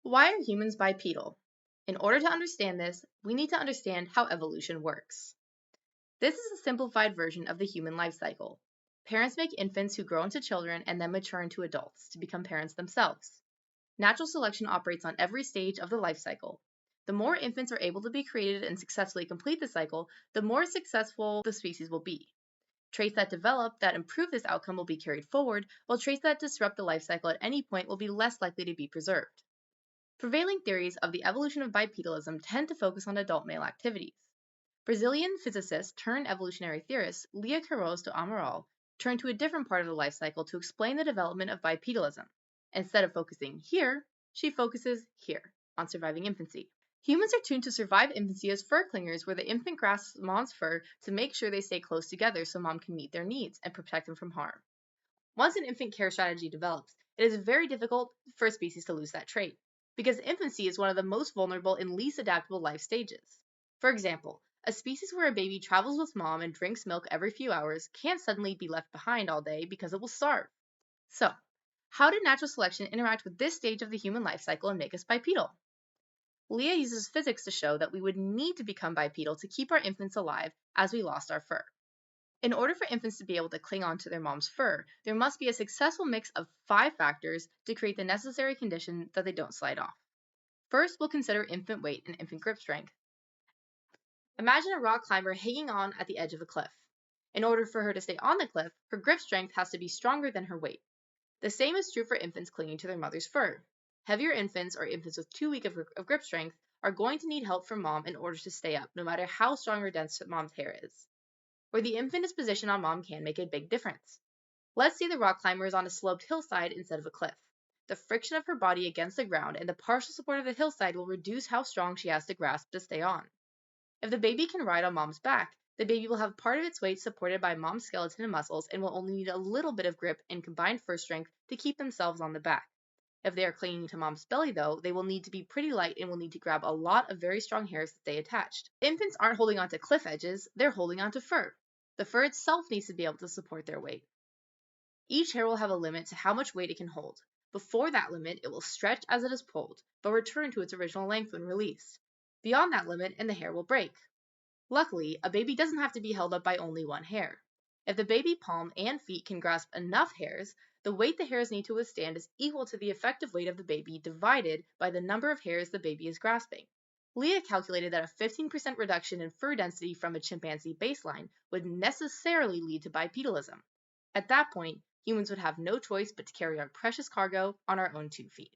Why are humans bipedal? In order to understand this, we need to understand how evolution works. This is a simplified version of the human life cycle. Parents make infants who grow into children and then mature into adults to become parents themselves. Natural selection operates on every stage of the life cycle. The more infants are able to be created and successfully complete the cycle, the more successful the species will be. Traits that develop that improve this outcome will be carried forward, while traits that disrupt the life cycle at any point will be less likely to be preserved. Prevailing theories of the evolution of bipedalism tend to focus on adult male activities. Brazilian physicist turned evolutionary theorist Queiroz to Amaral turned to a different part of the life cycle to explain the development of bipedalism. Instead of focusing here, she focuses here on surviving infancy. Humans are tuned to survive infancy as fur clingers, where the infant grasps mom's fur to make sure they stay close together so mom can meet their needs and protect them from harm. Once an infant care strategy develops, it is very difficult for a species to lose that trait, because infancy is one of the most vulnerable and least adaptable life stages. For example, a species where a baby travels with mom and drinks milk every few hours can't suddenly be left behind all day because it will starve. So, how did natural selection interact with this stage of the human life cycle and make us bipedal? Leah uses physics to show that we would need to become bipedal to keep our infants alive as we lost our fur. In order for infants to be able to cling on to their mom's fur, there must be a successful mix of 5 factors to create the necessary condition that they don't slide off. First, we'll consider infant weight and infant grip strength. Imagine a rock climber hanging on at the edge of a cliff. In order for her to stay on the cliff, her grip strength has to be stronger than her weight. The same is true for infants clinging to their mother's fur. Heavier infants, or infants with too weak of grip strength, are going to need help from mom in order to stay up, no matter how strong or dense mom's hair is. Where the infant is positioned on mom can make a big difference. Let's say the rock climber is on a sloped hillside instead of a cliff. The friction of her body against the ground and the partial support of the hillside will reduce how strong she has to grasp to stay on. If the baby can ride on mom's back, the baby will have part of its weight supported by mom's skeleton and muscles and will only need a little bit of grip and combined fur strength to keep themselves on the back. If they are clinging to mom's belly, though, they will need to be pretty light and will need to grab a lot of very strong hairs that stay attached. Infants aren't holding onto cliff edges, they're holding onto fur. The fur itself needs to be able to support their weight. Each hair will have a limit to how much weight it can hold. Before that limit, it will stretch as it is pulled, but return to its original length when released. Beyond that limit, and the hair will break. Luckily, a baby doesn't have to be held up by only one hair. If the baby palm and feet can grasp enough hairs, the weight the hairs need to withstand is equal to the effective weight of the baby divided by the number of hairs the baby is grasping. Leah calculated that a 15% reduction in fur density from a chimpanzee baseline would necessarily lead to bipedalism. At that point, humans would have no choice but to carry our precious cargo on our own 2 feet.